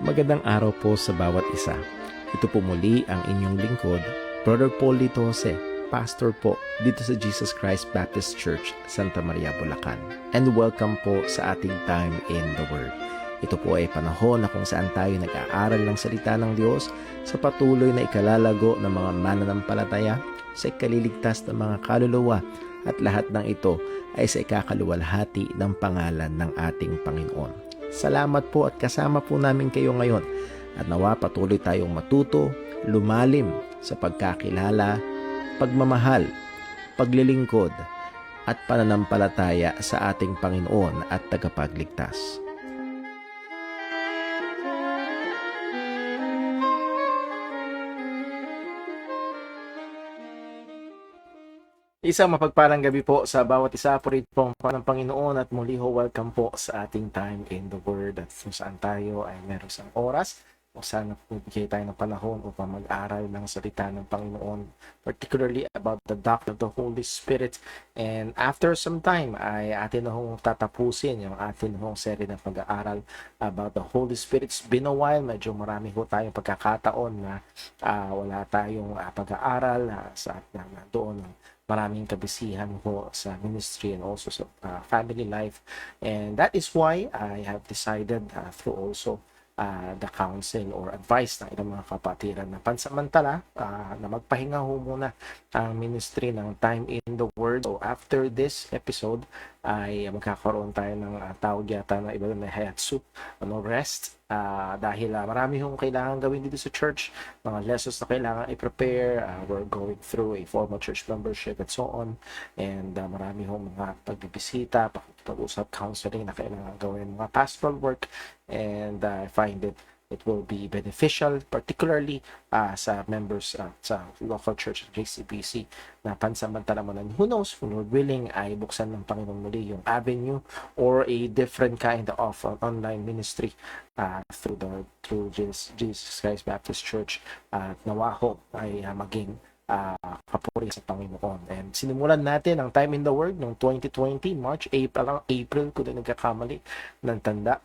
Magandang araw po sa bawat isa. Ito po muli ang inyong lingkod, Brother Paul Lito Jose, pastor po dito sa Jesus Christ Baptist Church, Santa Maria, Bulacan. And welcome po sa ating time in the Word. Ito po ay panahon na kung saan tayo nag-aaral ng salita ng Diyos sa patuloy na ikalalago ng mga mananampalataya, sa ikaliligtas ng mga kaluluwa, at lahat ng ito ay sa ikakaluwalhati ng pangalan ng ating Panginoon. Salamat po at kasama po namin kayo ngayon at nawa patuloy tayong matuto, lumalim sa pagkakilala, pagmamahal, paglilingkod at pananampalataya sa ating Panginoon at tagapagligtas. Isang mapagpalang gabi po sa bawat isa po rin po ng Panginoon at muli ho welcome po sa ating time in the Word at kung saan tayo ay meron isang oras kung saan nagbibigay tayo ng panahon upang mag-aral ng salita ng Panginoon, particularly about the doctrine of the Holy Spirit. And after some time ay atin na hong tatapusin yung atin hong serie ng pag-aaral about the Holy Spirit. It's been a while, medyo marami ho tayong pagkakataon na wala tayong pag-aaral sa doon maraming kabisihan po sa ministry and also sa family life. And that is why I have decided through also the counsel or advice ng ilang mga kapatiran na pansamantala na magpahinga ho muna ang ministry ng time in the Word. So after this episode ay magkakaroon tayo ng tawag yata na iba na hayatsu, rest. Dahil marami hong kailangan gawin dito sa church, mga lessons na kailangan i-prepare, we're going through a formal church membership and so on, and marami hong mga pagbibisita, pakikipag-usap, counseling na kailangan gawin, mga pastoral work, and I find it will be beneficial, particularly sa members sa local church of JCBC na pansamantala mo na, who knows, kung Lord willing ay buksan ng Panginoon muli yung avenue or a different kind of online ministry through Jesus Christ Baptist Church at nawa ho ay maging kapuri sa Panginoon. And sinimulan natin ang time in the Word noong 2020, April ko din nagkakamali ng tanda.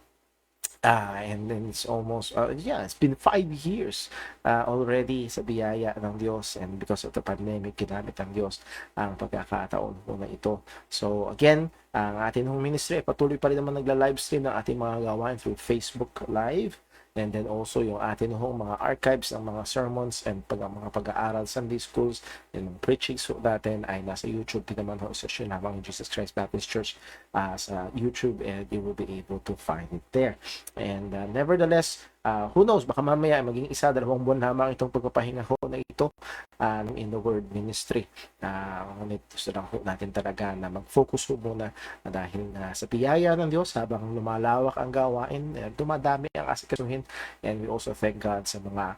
And then it's almost, it's been 5 years already sa biyaya ng Diyos, and because of the pandemic, ginamit ng Diyos ang pagkakataon po na ito. So again, ang ating ministry patuloy pa rin naman nagla-livestream ng ating mga gawain through Facebook Live. And then also yung atin mga archives ng mga sermons and mga pag-aaral Sunday schools and preaching natin ay nasa YouTube din naman sa lamang Jesus Christ Baptist Church sa YouTube, and you will be able to find it there. And nevertheless, who knows, baka mamaya maging 1-2 buwan lamang itong pagpapahinga ho na ito in the Word ministry. Ngunit gusto lang natin talaga na mag-focus ho muna dahil sa biyaya ng Diyos habang lumalawak ang gawain, dumadami ang asikasuhin, and we also thank God sa mga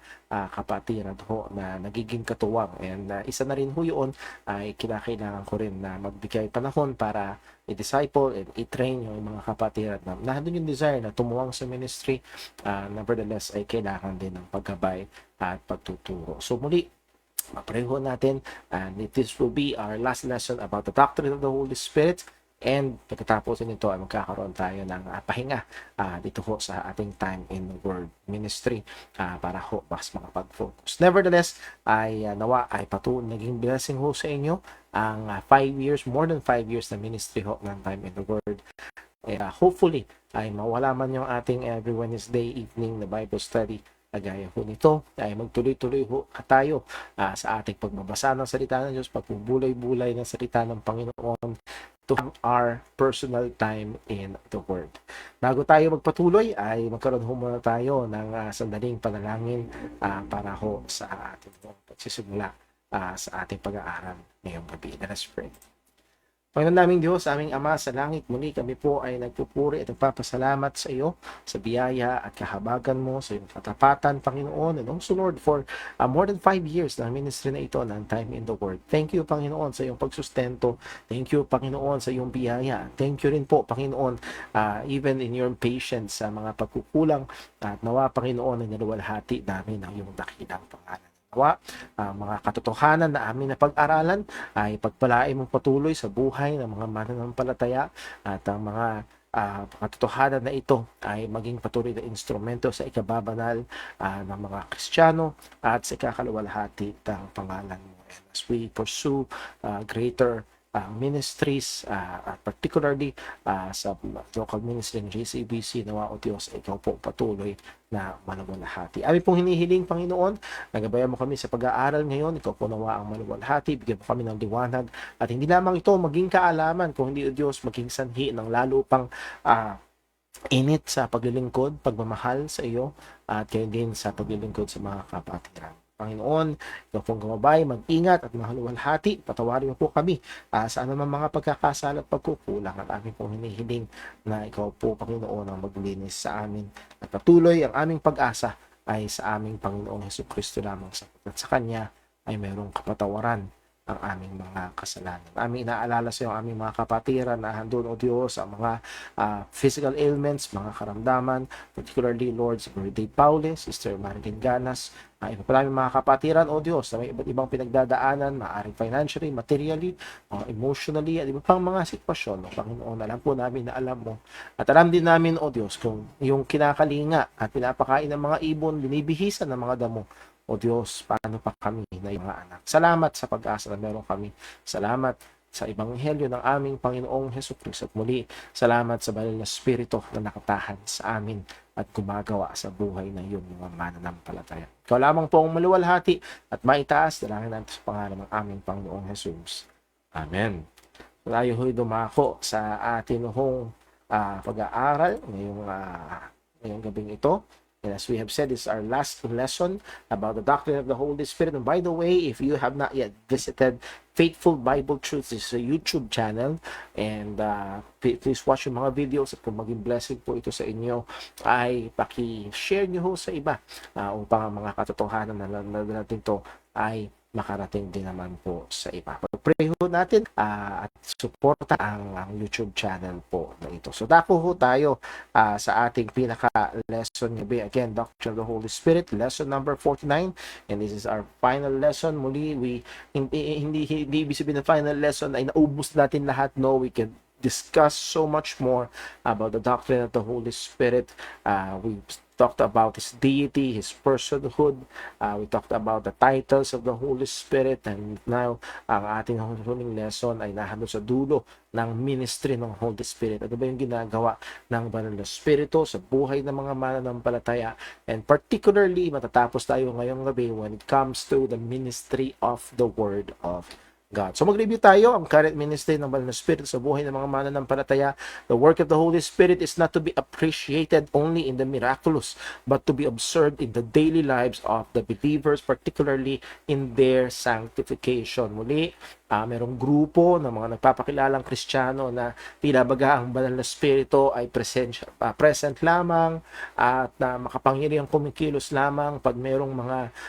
kapatiran ho na nagiging katuwang, and isa na rin ho yun ay kinakailangan ko rin na magbigay panahon para i-disciple and i-train yung mga kapatiran na nandun yung desire na tumuwang sa ministry. Nevertheless ay kailangan din ng paggabay at pagtuturo. So muli, mapareho natin, and this will be our last lesson about the doctrine of the Holy Spirit. And pagkatapos nito ay magkakaroon tayo ng pahinga dito ho sa ating time in the Word ministry para ho mas makapag-focus. Nevertheless, ay nawa ay naging blessing ho sa inyo ang 5 years, more than 5 years na ministry ho ng time in the Word. Hopefully ay mawala man yung ating every Wednesday evening na Bible study. Gaya ho nito ay magtuloy-tuloy ho tayo sa ating pagbabasa ng salita ng Diyos, pagbubulay-bulay ng salita ng Panginoon, to our personal time in the Word. Bago tayo magpatuloy ay magkaroon ho muna tayo ng sandaling panalangin para ho sa ating pagsisimula sa ating pag-aaral ngayong gabi. Let us pray. Panginoon naming Diyos, aming Ama sa langit, muli kami po ay nagpupuri at nagpapasalamat sa iyo sa biyaya at kahabagan mo, sa iyong katapatan, Panginoon, and also Lord for more than 5 years ng ministry na ito ng Time in the Word. Thank you, Panginoon, sa iyong pagsustento. Thank you, Panginoon, sa iyong biyaya. Thank you rin po, Panginoon, even in your patience sa mga pagkukulang, at nawa, Panginoon, ay naluwalhati namin ang iyong dakilang pangalan. Mga katotohanan na amin na pag-aralan ay pagpalain mong patuloy sa buhay ng mga mananampalataya at ang mga katotohanan na ito ay maging patuloy na instrumento sa ikababanal ng mga Kristiyano at sa ikakalawalhati ng pangalan mo. And as we pursue greater ministries, particularly sa local ministry ng JCBC, nawa o Diyos, ikaw po patuloy na maluwalhati. Amin pong hinihiling, Panginoon, nagabayan mo kami sa pag-aaral ngayon, ikaw po nawa ang maluwalhati, bigyan mo kami ng liwanag, at hindi lamang ito maging kaalaman, kung hindi o Diyos, maging sanhi ng lalo pang init sa paglilingkod, pagmamahal sa iyo, at kayo din sa paglilingkod sa mga kapatiran. Panginoon, ikaw pong gumabay, mag-ingat at maluwalhati, patawarin mo po kami sa anumang mga pagkakasala at pagkukulang, at amin pong hinihiling na ikaw po, Panginoon, ang maglinis sa amin, at patuloy ang aming pag-asa ay sa aming Panginoong Hesukristo lamang, at sa Kanya ay mayroong kapatawaran ang aming mga kasalanan. Aming inaalala sa iyo ang aming mga kapatiran na handon, O Diyos, ang mga physical ailments, mga karamdaman, particularly, Lord, si Birthday Paule, Sister Marilyn Ganas, iba pa namin mga kapatiran, O Diyos, na may iba't ibang pinagdadaanan, maaaring financially, materially, emotionally, at iba pang mga sitwasyon. O Panginoon, alam po namin na alam mo. At alam din namin, O Diyos, kung yung kinakalinga at pinapakain ng mga ibon, binibihisan ng mga damo, O Diyos, paano pa kami na yung mga anak? Salamat sa pag-asa na meron kami. Salamat sa Ebanghelyo ng aming Panginoong Hesukristo. At muli, salamat sa banal na Espiritu na nakatahan sa amin at gumagawa sa buhay ng iyong mga mananampalataya. Ikaw lamang po ang maluwalhati at maitaas. Dalangin natin sa pangalan ng aming Panginoong Jesus. Amen. Tayo ho'y dumako sa atin hong pag-aaral ngayong gabing ito. And as we have said, this is our last lesson about the doctrine of the Holy Spirit. And by the way, if you have not yet visited Faithful Bible Truths, this is a YouTube channel. And please watch yung mga videos. At kung maging blessing po ito sa inyo, ay paki-share nyo sa iba upang ang mga katotohanan na natin to ay makarating din naman po sa iba. Pag-pray ho natin at suporta ang YouTube channel po na ito. So dako ho tayo sa ating pinaka-lesson gabi. Again, Doctrine of the Holy Spirit, lesson number 49. And this is our final lesson. Muli, hindi ibig sabihin na final lesson ay naubos natin lahat. No, we can discuss so much more about the doctrine of the Holy Spirit. We talked about His deity, His personhood. We talked about the titles of the Holy Spirit. And now, ang ating huling lesson ay nahandol sa dulo ng ministry ng Holy Spirit. Ano ba yung ginagawa ng Banal na Espiritu sa buhay ng mga mananampalataya? And particularly, matatapos tayo ngayong gabi when it comes to the ministry of the Word of God. So mag-review tayo ang current ministry ng Banal na Espiritu sa buhay ng mga mananampalataya. The work of the Holy Spirit is not to be appreciated only in the miraculous, but to be observed in the daily lives of the believers, particularly in their sanctification. Muli, merong grupo ng mga nagpapakilalang Kristiyano na tila baga ang Banal na Espiritu ay present lamang at na makapangyarihang kumikilos lamang pag merong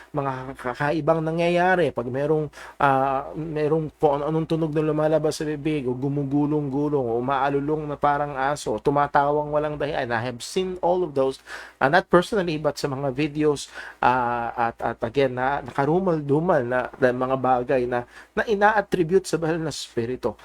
mga kakaibang nangyayari, pag merong kung anong tunog na lumalabas sa bibig, o gumugulong-gulong, o umaalulong na parang aso, o tumatawang walang dahilan. I have seen all of those, not personally, but sa mga videos, at again, na nakarumal-dumal na mga bagay na ina-attribute sa Banal na Espiritu.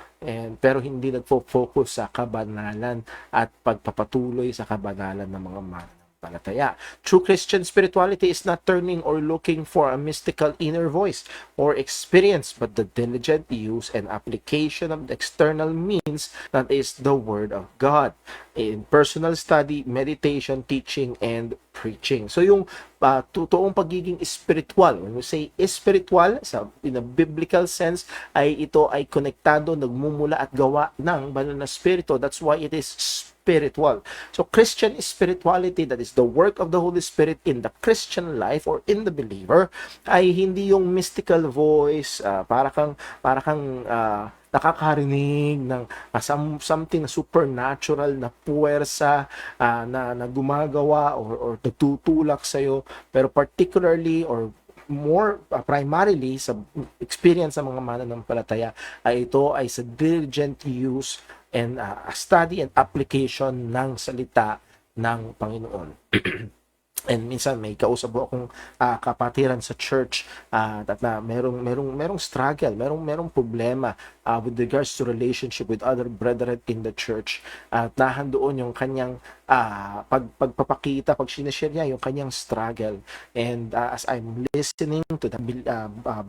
Pero hindi nagfo-focus sa kabanalan at pagpapatuloy sa kabanalan ng mga mananampalataya. True Christian spirituality is not turning or looking for a mystical inner voice or experience, but the diligent use and application of the external means that is the Word of God in personal study, meditation, teaching, and preaching. So yung totoong pagiging spiritual, when we say spiritual in a biblical sense, ay ito ay konektado, nagmumula at gawa ng Banal na Espiritu. That's why it is spiritual. So Christian spirituality, that is the work of the Holy Spirit in the Christian life or in the believer, ay hindi yung mystical voice, para kang nakakarinig ng something na supernatural na puwersa na gumagawa or nagtutulak sa'yo. Pero particularly or more primarily sa experience ng mga mananampalataya ay ito ay sa diligent use and study and application ng salita ng Panginoon. And minsan may kausap po akong kapatiran sa church at na merong struggle, merong problema with regards to relationship with other brethren in the church. At nahandoon yung kanyang pagpapakita, pag sinashare niya yung kanyang struggle. And as I'm listening to that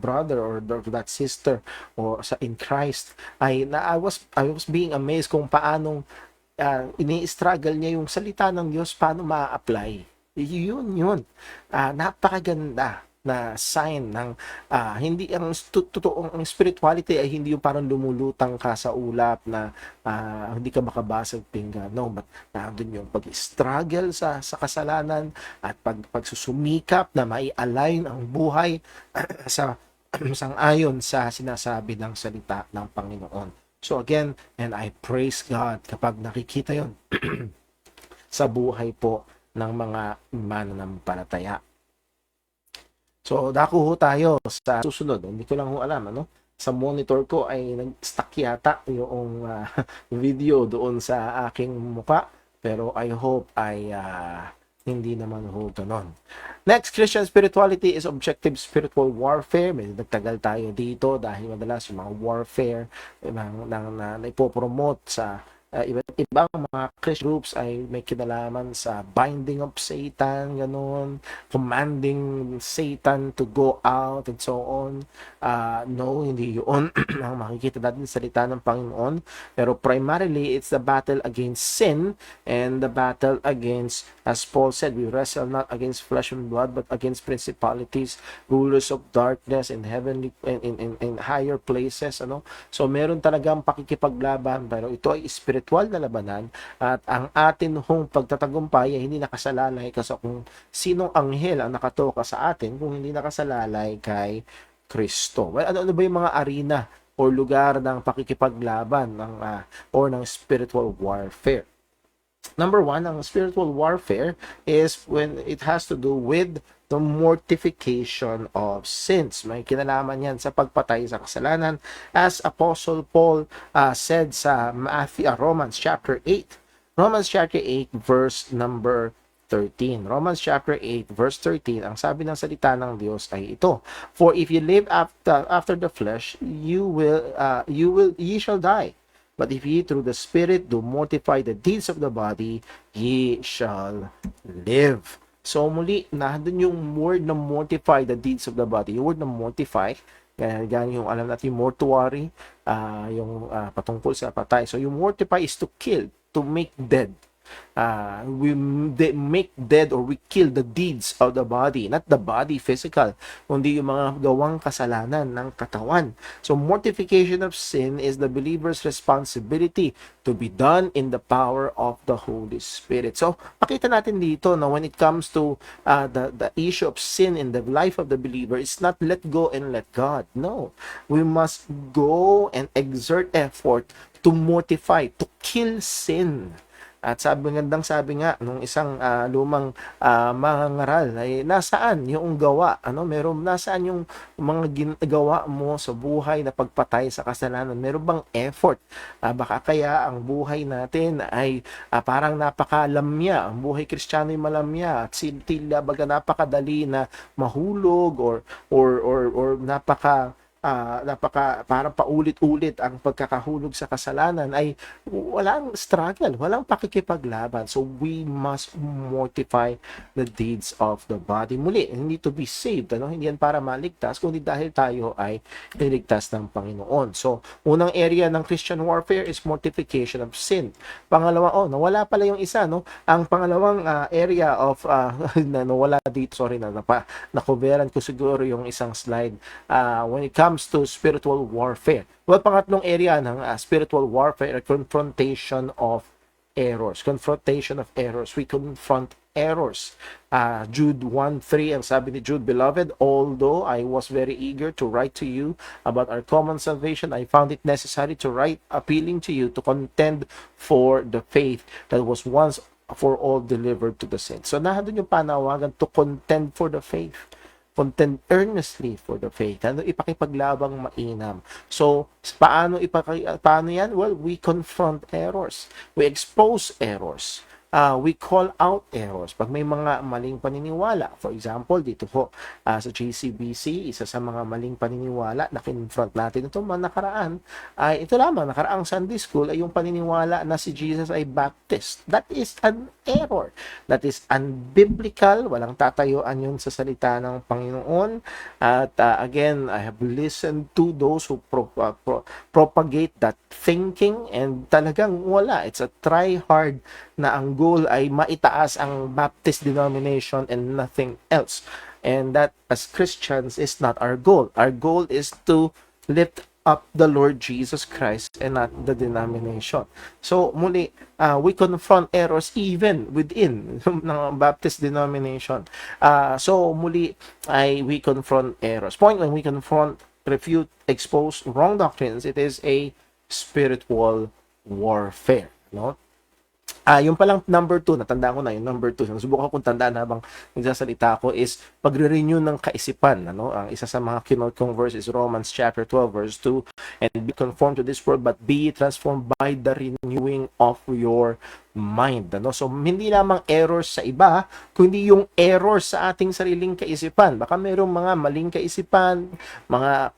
brother or to that sister or in Christ, I was being amazed kung paanong ini-struggle niya yung salita ng Diyos, paano ma-apply. Yun. Napakaganda na sign ng hindi ang totoong spirituality ay hindi yung parang lumulutang ka sa ulap na hindi ka makabasag pinggan. No, but nandun yung pag-struggle sa kasalanan at pagsusumikap na mai-align ang buhay sa sang-ayon sa sinasabi ng salita ng Panginoon. So again, and I praise God kapag nakikita yon sa buhay po ng mga mananampalataya. So, dako ho tayo sa susunod. Hindi ko lang ho alam, ano? Sa monitor ko ay nag-stuck yata yung video doon sa aking muka. Pero I hope ay hindi naman ho ganon. Next, Christian spirituality is objective spiritual warfare. May nagtagal tayo dito dahil madalas yung mga warfare na ipopromote sa iba't ibang mga Christian groups ay may kinalaman sa binding of Satan, ganun, commanding Satan to go out and so on. No, hindi yun ang makikita natin sa salita ng Panginoon. Pero primarily, it's the battle against sin and the battle against, as Paul said, we wrestle not against flesh and blood, but against principalities, rulers of darkness in heavenly, in higher places, ano. So, meron talagang pakikipaglaban, pero ito ay spiritual na labanan at ang atin hong pagtatagumpay ay hindi nakasalalay kasi kung sinong anghel ang nakatoka sa atin kung hindi nakasalalay kay Kristo. Well, ano ba yung mga arena o lugar ng pakikipaglaban ng spiritual warfare? Number one, ang spiritual warfare is when it has to do with the mortification of sins. May kinalaman yan sa pagpatay sa kasalanan. As Apostle Paul said sa Romans chapter 8. Romans chapter 8 verse number 13. Romans chapter 8 verse 13, ang sabi ng salita ng Diyos ay ito. For if you live after the flesh, ye shall die. But if ye through the Spirit do mortify the deeds of the body, ye shall live. So muli, nandun yung word na mortify the deeds of the body. Yung word na mortify, ganyan yung alam natin, mortuary, yung patungkol sa patay. So yung mortify is to kill, to make dead. We make dead or we kill the deeds of the body, not the body physical, kundi yung mga gawang kasalanan ng katawan. So mortification of sin is the believer's responsibility to be done in the power of the Holy Spirit. So makita natin dito na when it comes to the issue of sin in the life of the believer, it's not let go and let God. No, we must go and exert effort to mortify, to kill sin. At sabi nga nung isang lumang mangangaral ay nasaan yung gawa, nasaan yung mga ginagawa mo sa buhay na pagpatay sa kasalanan, meron bang effort? Baka kaya ang buhay natin ay parang napakalamya, ang buhay Kristiyano ay malamya at tila baga napakadali na mahulog or napaka parang paulit-ulit ang pagkakahulog sa kasalanan ay walang struggle, walang pakikipaglaban. So we must mortify the deeds of the body. Muli, hindi to be saved, hindi yan para maligtas, kundi dahil tayo ay niligtas ng Panginoon. So, unang area ng Christian warfare is mortification of sin. Pangalawa, nawala pala yung isa, no? Ang pangalawang area of nawala dito, sorry na-coveran ko siguro yung isang slide. When it comes to spiritual warfare. Well, pangatlong area ng spiritual warfare, confrontation of errors. Confrontation of errors. We confront errors. Jude 1:3, ang sabi ni Jude, Beloved, although I was very eager to write to you about our common salvation, I found it necessary to write appealing to you to contend for the faith that was once for all delivered to the saints. So, nandun yung panawagan to contend for the faith. Contend earnestly for the faith. Ipakipaglabang mainam. So, paano yan? Well, we confront errors. We expose errors. we call out errors. Pag may mga maling paniniwala, for example, dito po sa JCBC, isa sa mga maling paniniwala na kinfront natin ito nakaraan, ay ito lamang, nakaraang Sunday School, ay yung paniniwala na si Jesus ay Baptist. That is an error. That is unbiblical. Walang tatayuan yun sa salita ng Panginoon. At again, I have listened to those who propagate that thinking, and talagang wala. It's a try hard na ang goal ay maitaas ang Baptist denomination and nothing else. And that, as Christians, is not our goal. Our goal is to lift up the Lord Jesus Christ and not the denomination. So, muli, we confront errors even within ng Baptist denomination. So, muli, we confront errors. Point when we confront, refute, expose wrong doctrines, it is a spiritual warfare. No? Yung palang number 2, natandaan ko na yung number 2. Subukan kong tandaan habang nagsasalita ako is pagre-renew ng kaisipan. Ang isa sa mga kinod kong verse is Romans chapter 12 verse 2, and be conformed to this world but be transformed by the renewing of your mind. So hindi lamang errors sa iba, kundi yung errors sa ating sariling kaisipan. Baka mayroong mga maling kaisipan, mga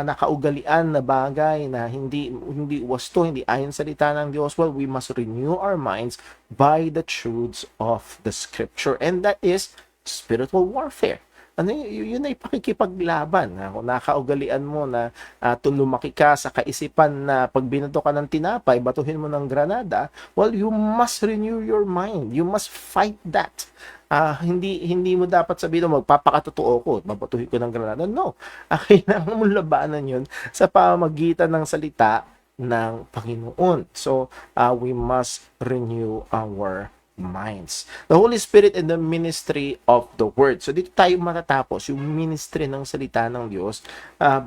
nakaugalian na bagay na hindi wasto, hindi ayon sa salita ng Diyos. Well, we must renew our minds by the truths of the Scripture, and that is spiritual warfare. Yun ay pakikipaglaban. Kung nakaugalian mo na lumaki ka sa kaisipan na pag binato ka ng tinapay, batuhin mo ng granada, well, you must renew your mind. You must fight that. Hindi mo dapat sabihin magpapakatotoo ko, babatuhin ko ng granada. No. Kailangan mo labanan yun sa pamamagitan ng salita ng Panginoon. So, we must renew our minds. The Holy Spirit and the ministry of the Word. So, dito tayo matatapos yung ministry ng salita ng Diyos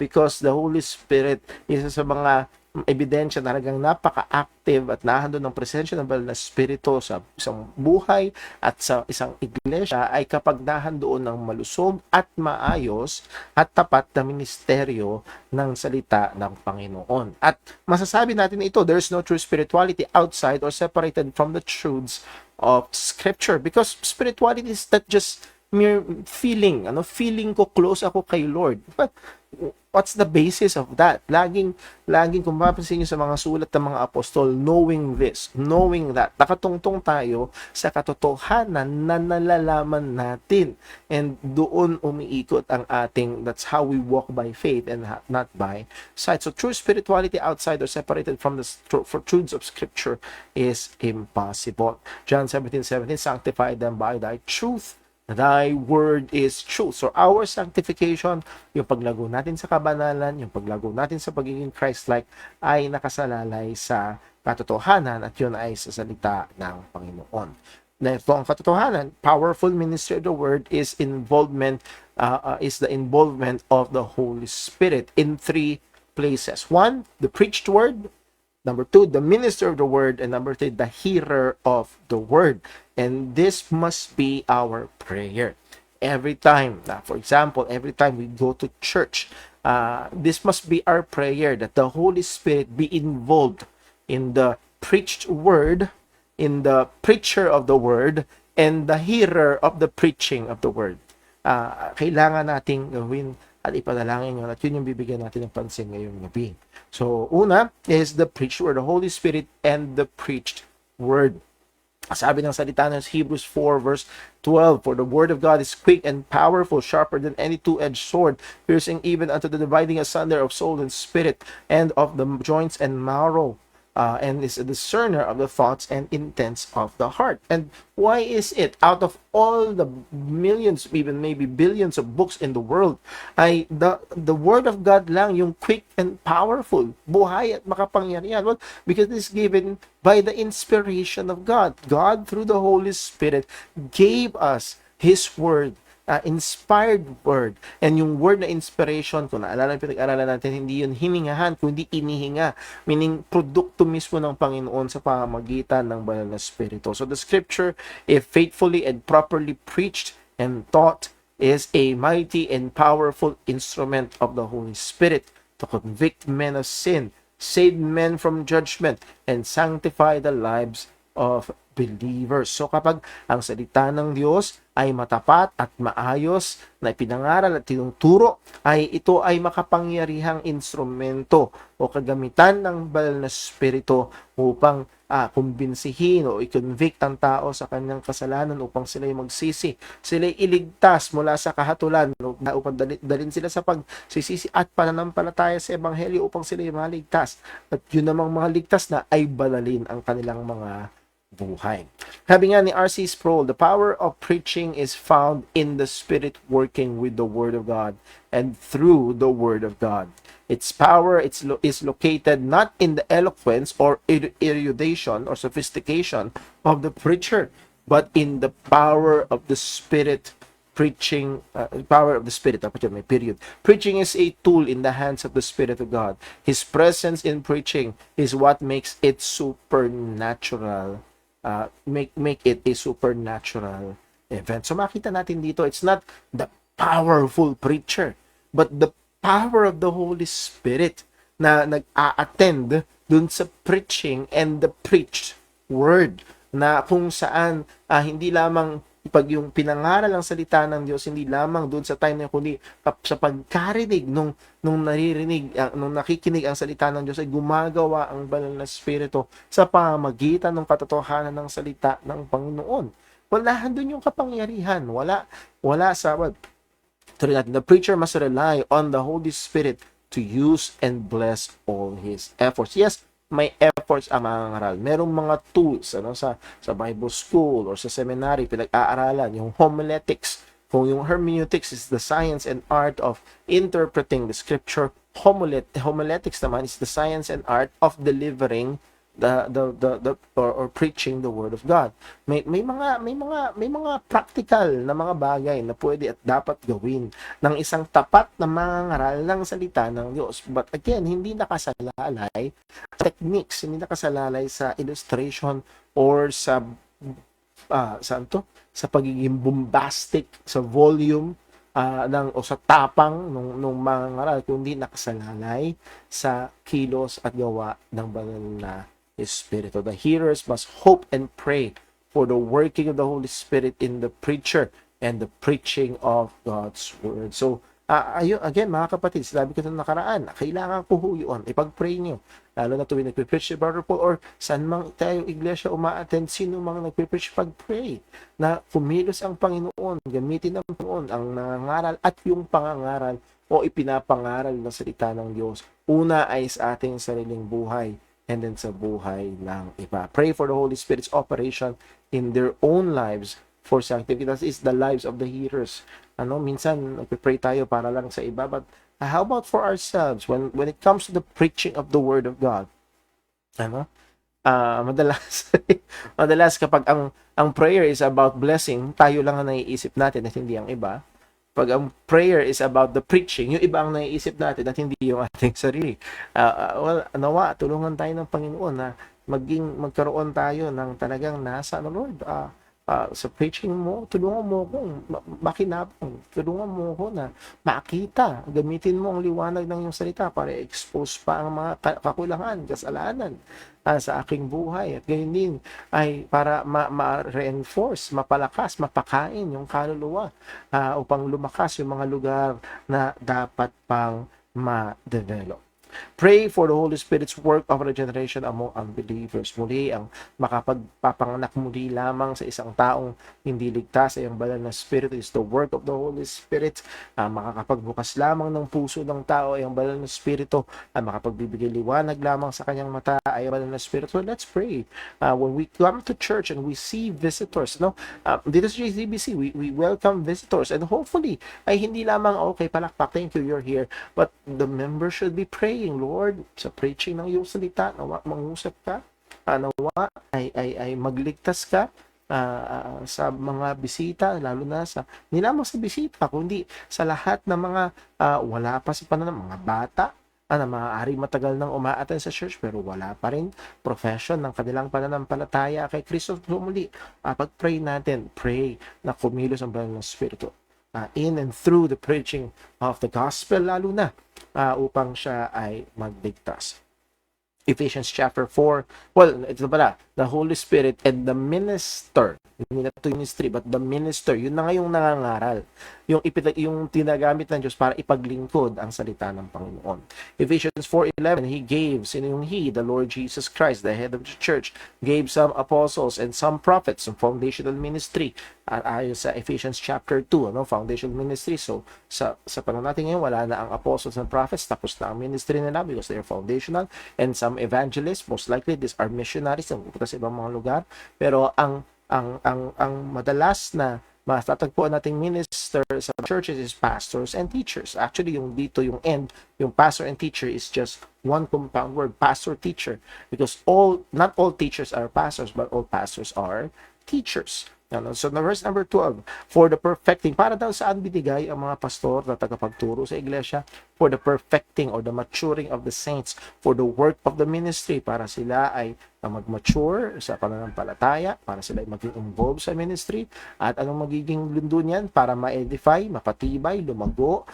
because the Holy Spirit isa sa mga ebidensya na talagang napaka-active at nahandon ng presensya ng banal na Espiritu sa isang buhay at sa isang iglesia ay kapag nahandoon ng malusog at maayos at tapat na ministeryo ng salita ng Panginoon. At masasabi natin ito, there's no true spirituality outside or separated from the truths of Scripture, because spirituality is not just mere feeling. Feeling ko close ako kay Lord. But what's the basis of that? Laging kung mapapansin nyo sa mga sulat ng mga apostol, knowing this, knowing that, nakatungtong tayo sa katotohanan na nalalaman natin. And doon umiikot ang ating, that's how we walk by faith and not by sight. So true spirituality outside or separated from the truths of Scripture is impossible. John 17:17, sanctify them by thy truth. Thy word is truth. So our sanctification, yung paglago natin sa kabanalan, yung paglago natin sa pagiging Christ-like ay nakasalalay sa katotohanan at yun ay sa salita ng Panginoon. Na ito ang katotohanan, powerful ministry of the word is the involvement of the Holy Spirit in 3 places. 1, the preached word. Number 2, the minister of the word. And number 3, the hearer of the word. And this must be our prayer. Every time, for example, every time we go to church, this must be our prayer that the Holy Spirit be involved in the preached word, in the preacher of the word, and the hearer of the preaching of the word. Kailangan nating gawin at ipanalangin yun, at yun yung bibigyan natin ng pansin ngayong gabi. So, una is the preached word, the Holy Spirit and the preached word. Sabi ng salita ng Hebrews 4 verse 12, for the word of God is quick and powerful, sharper than any two-edged sword, piercing even unto the dividing asunder of soul and spirit, and of the joints and marrow, and is a discerner of the thoughts and intents of the heart. And why is it, out of all the millions, even maybe billions of books in the world, ay the word of God lang yung quick and powerful, buhay at makapangyarihan? Well, because it is given by the inspiration of God. God, through the Holy Spirit, gave us His word, inspired word. And yung word na inspiration, kung naalala yung pinag-aralan natin, hindi yun hiningahan, kundi inihinga. Meaning, produkto mismo ng Panginoon sa pamamagitan ng banal na Espiritu. So the Scripture, if faithfully and properly preached and taught, is a mighty and powerful instrument of the Holy Spirit to convict men of sin, save men from judgment, and sanctify the lives of believers. So kapag ang salita ng Diyos ay matapat at maayos na ipinangaral at tinuturo, ay ito ay makapangyarihang instrumento o kagamitan ng banal na Espiritu upang kumbinsihin o i-convict ang tao sa kanyang kasalanan upang sila'y magsisi. Sila'y iligtas mula sa kahatulan upang dalhin sila sa pagsisisi at pananampalataya sa Ebanghelyo upang sila'y maligtas. At yun namang mga ligtas na ay banalin ang kanilang mga buhay. Sabi nga ni R.C. Sproul, the power of preaching is found in the Spirit working with the Word of God and through the Word of God. Its power is located not in the eloquence or erudition or sophistication of the preacher, but in the power of the Spirit preaching, power of the Spirit. Dapat yun, may period. Preaching is a tool in the hands of the Spirit of God. His presence in preaching is what makes it supernatural. Make it a supernatural event. So makita natin dito, it's not the powerful preacher, but the power of the Holy Spirit na nag-a-attend dun sa preaching and the preached word, na kung saan hindi lamang pag yung pinangaral ang salita ng Diyos, hindi lamang doon sa time na kundi sa pagkarinig nung naririnig, nung nakikinig ang salita ng Diyos, ay gumagawa ang banal na Espiritu sa pamamagitan ng katotohanan ng salita ng Panginoon. Wala doon yung kapangyarihan. Wala sa tuloy natin. The preacher must rely on the Holy Spirit to use and bless all his efforts. Yes, may efforts ang mangangaral. Merong mga tools sa Bible school or sa seminary pinag-aaralan, yung homiletics. Kung yung hermeneutics is the science and art of interpreting the scripture, homiletics naman is the science and art of delivering or preaching the word of God. May mga practical na mga bagay na pwede at dapat gawin ng isang tapat na mangangaral ng salita ng Diyos. But again, hindi nakasalalay sa techniques, hindi nakasalalay sa illustration or sa pagiging bombastic, sa volume o sa tapang nung mangangaral, kundi nakasalalay sa kilos at gawa ng banal na Espiritu. The hearers must hope and pray for the working of the Holy Spirit in the preacher and the preaching of God's Word. So, ayun, again, mga kapatid, sinabi ko na nakaraan, kailangan ko yun, ipag-pray nyo. Lalo na tuwing nagpipreach si Brother Paul or saan mang tayo iglesia umaattend, sino mga nagpipreach, pag-pray na kumilos ang Panginoon, gamitin ng Panginoon ang nangangaral at yung pangangaral o ipinapangaral na salita ng Diyos. Una ay sa ating sariling buhay and then sa buhay ng iba. Pray for the Holy Spirit's operation in their own lives for sanctification. That is the lives of the hearers. Minsan nagpe-pray tayo para lang sa iba, but how about for ourselves when it comes to the preaching of the Word of God? Madalas kapag ang prayer is about blessing, tayo lang ang naiisip natin at hindi ang iba. Pag ang prayer is about the preaching, yung iba ang naiisip natin at hindi yung ating sarili. Nawa, tulungan tayo ng Panginoon na magkaroon tayo ng talagang nasa, Lord, sa preaching mo, tulungan mo akong makinabang, tulungan mo ako na makita, gamitin mo ang liwanag ng iyong salita para expose pa ang mga kakulangan, kasalanan sa aking buhay, at gayon din ay para ma-reinforce, mapalakas, mapakain yung kaluluwa upang lumakas yung mga lugar na dapat pang ma-develop. Pray for the Holy Spirit's work of regeneration among unbelievers. Muli, ang makapagpapanganak muli lamang sa isang taong hindi ligtas ay ang banal na Spirit is the work of the Holy Spirit. Makakapagbukas lamang ng puso ng tao ay ang banal na Espiritu. Makapagbibigay liwanag lamang sa kanyang mata ay ang banal na Espiritu. So let's pray. When we come to church and we see visitors, dito sa JCBC, we welcome visitors, and hopefully ay hindi lamang, okay, palakpak, thank you, you're here, but the members should be praying, Lord, sa preaching ng iyong salita, nawa mangusap ka, nawa ay magligtas ka sa mga bisita, lalo na hindi lamang sa bisita, kundi sa lahat ng mga wala pa sa pananaw, mga bata na maaaring matagal nang umaattend sa church pero wala pa rin profession ng kanilang pananampalataya kay Kristo. Muli, pag-pray natin, pray na kumilos ang banal na Espiritu in and through the preaching of the gospel, lalo na upang siya ay magligtas. Ephesians chapter 4. Well, ito pala, the Holy Spirit and the minister. Hindi na ito yung ministry, but the minister. Yun na nga yung nangangaral. Yung tinagamit ng Diyos para ipaglingkod ang salita ng Panginoon. Ephesians 4:11, He gave, sino yung He? The Lord Jesus Christ, the head of the church, gave some apostles and some prophets, some foundational ministry. Ayon sa Ephesians chapter 2, foundational ministry. So, sa panahon natin ngayon, wala na ang apostles and prophets, tapos na ang ministry nila because they are foundational. And some evangelists, most likely these are missionaries na pupunta sa ibang mga lugar. Pero ang madalas na matatagpuan nating minister sa churches is pastors and teachers. Actually, yung dito, yung end, yung pastor and teacher is just one compound word, pastor, teacher. Because not all teachers are pastors, but all pastors are teachers. So, na verse number 12, for the perfecting, para daw saan binigay ang mga pastor na tagapagturo sa iglesia? For the perfecting or the maturing of the saints, for the work of the ministry, para sila ay mag-mature sa pananampalataya, para sila ay maging involved sa ministry, at anong magiging lundo niyan? Para ma-edify, mapatibay, lumago,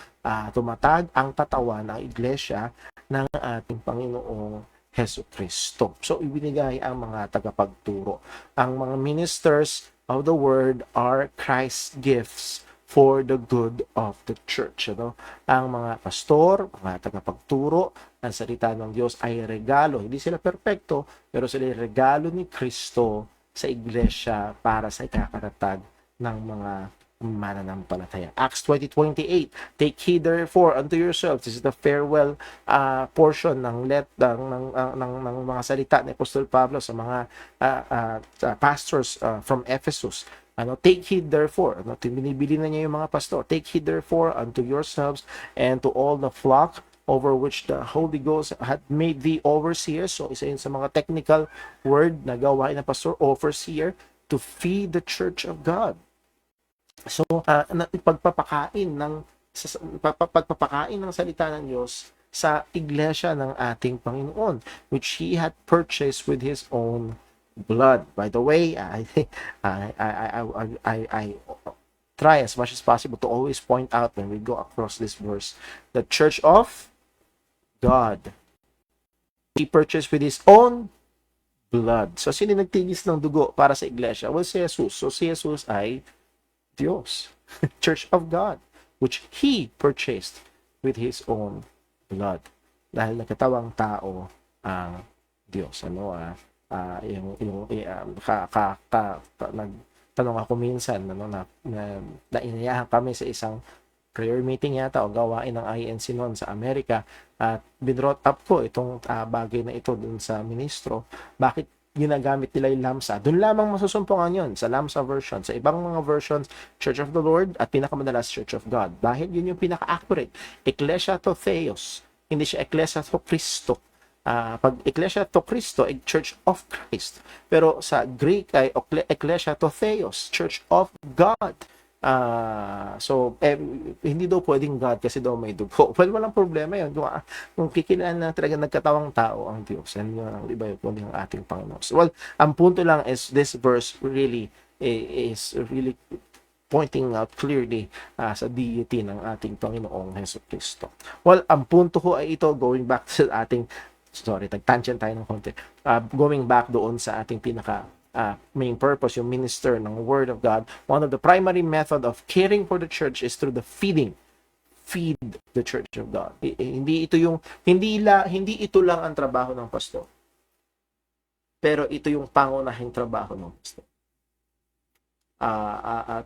tumatag ang katawan ng iglesia ng ating Panginoong Hesus Kristo. So, ibinigay ang mga tagapagturo. Ang mga ministers of the word are Christ's gifts for the good of the church. Ang mga pastor, mga tagapagturo, ang salita ng Diyos ay regalo. Hindi sila perpekto, pero sila ay regalo ni Kristo sa iglesia para sa ikakatatag ng mga mananampalataya. Acts 20:28, take heed therefore unto yourselves. This is the farewell portion ng mga salita ni Apostol Pablo sa mga pastors from Ephesus. Take heed therefore. Binibili na niya yung mga pastor. Take heed therefore unto yourselves and to all the flock over which the Holy Ghost had made thee overseer. So, isa yun sa mga technical word na gawain ng pastor, overseer, to feed the church of God. So, pagpapakain ng salita ng Diyos sa iglesia ng ating Panginoon, which He had purchased with His own blood. By the way, I try as much as possible to always point out when we go across this verse, the church of God, He purchased with His own blood. So, sino nagtigis ng dugo para sa iglesia? Well, si Jesus. So, si Jesus ay Diyos. Church of God, which He purchased with His own blood. Dahil nagkatawang tao ang Diyos. Nagtanong ako minsan, na inayahan kami sa isang prayer meeting yata o gawain ng INC noon sa Amerika, at binrot up ko itong bagay na ito dun sa ministro. Bakit ginagamit nila yung lamsa? Doon lamang masusumpungan yun sa lamsa version. Sa ibang mga versions, Church of the Lord, at pinakamadalas Church of God. Dahil yun yung pinaka-accurate. Ecclesia to Theos. Hindi siya Ecclesia to Christo. Pag Ecclesia to Christo, ay Church of Christ. Pero sa Greek ay Ecclesia to Theos, Church of God. Hindi daw pwedeng God kasi daw may dugo. Well, walang problema yun. Kung kikilaan na talaga nagkatawang tao ang Diyos, yan yun ang iba yung kundi ang ating Panginoon. Well, ang punto lang is this verse really is really pointing out clearly sa deity ng ating Panginoong Hesus Kristo. Well, ang punto ko ay ito, going back sa ating, tangent tayo ng konti, going back doon sa ating main purpose, yung minister ng Word of God. One of the primary method of caring for the church is through the feed the church of God. Hindi ito lang ang trabaho ng pastor, pero ito yung pangunahing trabaho ng pastor.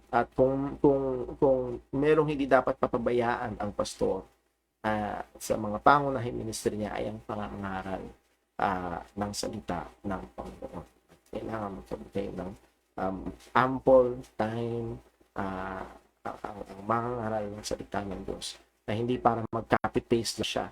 At kung merong hindi dapat papabayaan ang pastor sa mga pangunahing ministry niya, ay ang pangangaral ng salita ng Panginoon. Kailangan magkaroon ng ample time ang mangangaral ng salita ng Diyos, na hindi para mag-copy-paste na siya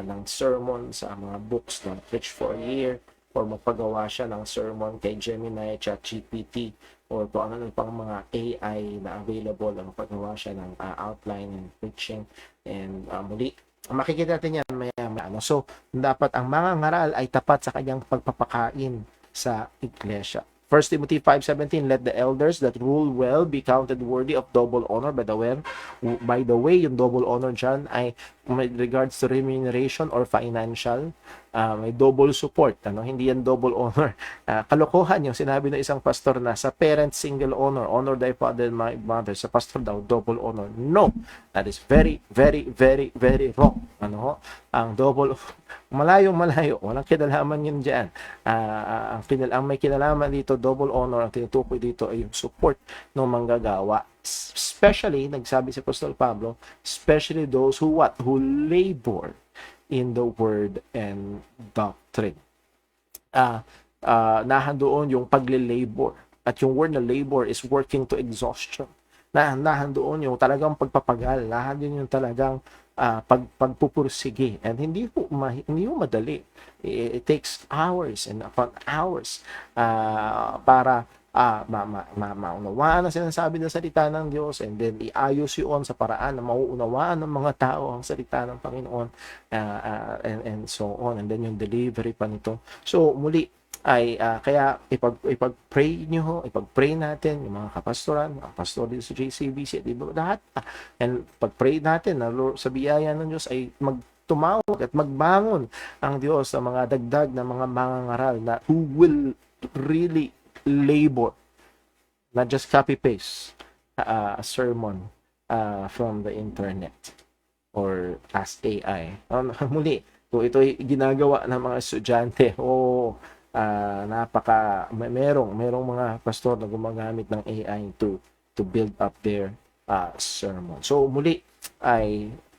ng sermon sa mga books ng Preach for a Year, or magpagawa siya ng sermon kay Gemini, ChatGPT, or kung ano pang mga AI na available, ang paggawa siya ng outline and preaching. And muli, makikita natin yan maya. So, dapat ang mangangaral ay tapat sa kanyang pagpapakain sa iglesia. 1 Timothy 5:17, let the elders that rule well be counted worthy of double honor. By the way, yung double honor dyan ay with regards to remuneration or financial, may double support, hindi yan double honor. Kalokohan yung sinabi ng isang pastor na sa parents single honor thy father and my mother, sa pastor daw double honor. No, that is very very very very wrong. Ang double, malayo walang kinalaman yun diyan. Ang may kinalaman dito, double honor, ang tinutukoy dito ay yung support ng manggagawa, especially, nagsabi si Apostol Pablo, especially those who labor in the word and doctrine. Nahandoon yung pagle-labor, at yung word na labor is working to exhaustion. Nahandoon yung talagang pagpapagal, nahandoon yung talagang pagpupursige, and hindi mo madali. It takes hours and upon hours para maunawaan ang sinasabi ng salita ng Diyos, and then iayos yun sa paraan na mauunawaan ng mga tao ang salita ng Panginoon, and so on, and then yung delivery pa nito. So muli ay kaya ipag-pray natin yung mga kapastoran, mga pastor dito sa JCBC, di ba, lahat, and pag-pray natin na Lord, sa biyaya ng Diyos ay tumawag at magbangon ang Diyos sa mga dagdag na mga mangangaral na who will really labor, not just copy-paste a sermon from the internet or ask AI. Muli, kung ito'y ginagawa ng mga estudyante, merong mga pastor na gumagamit ng AI to build up their sermon. So muli,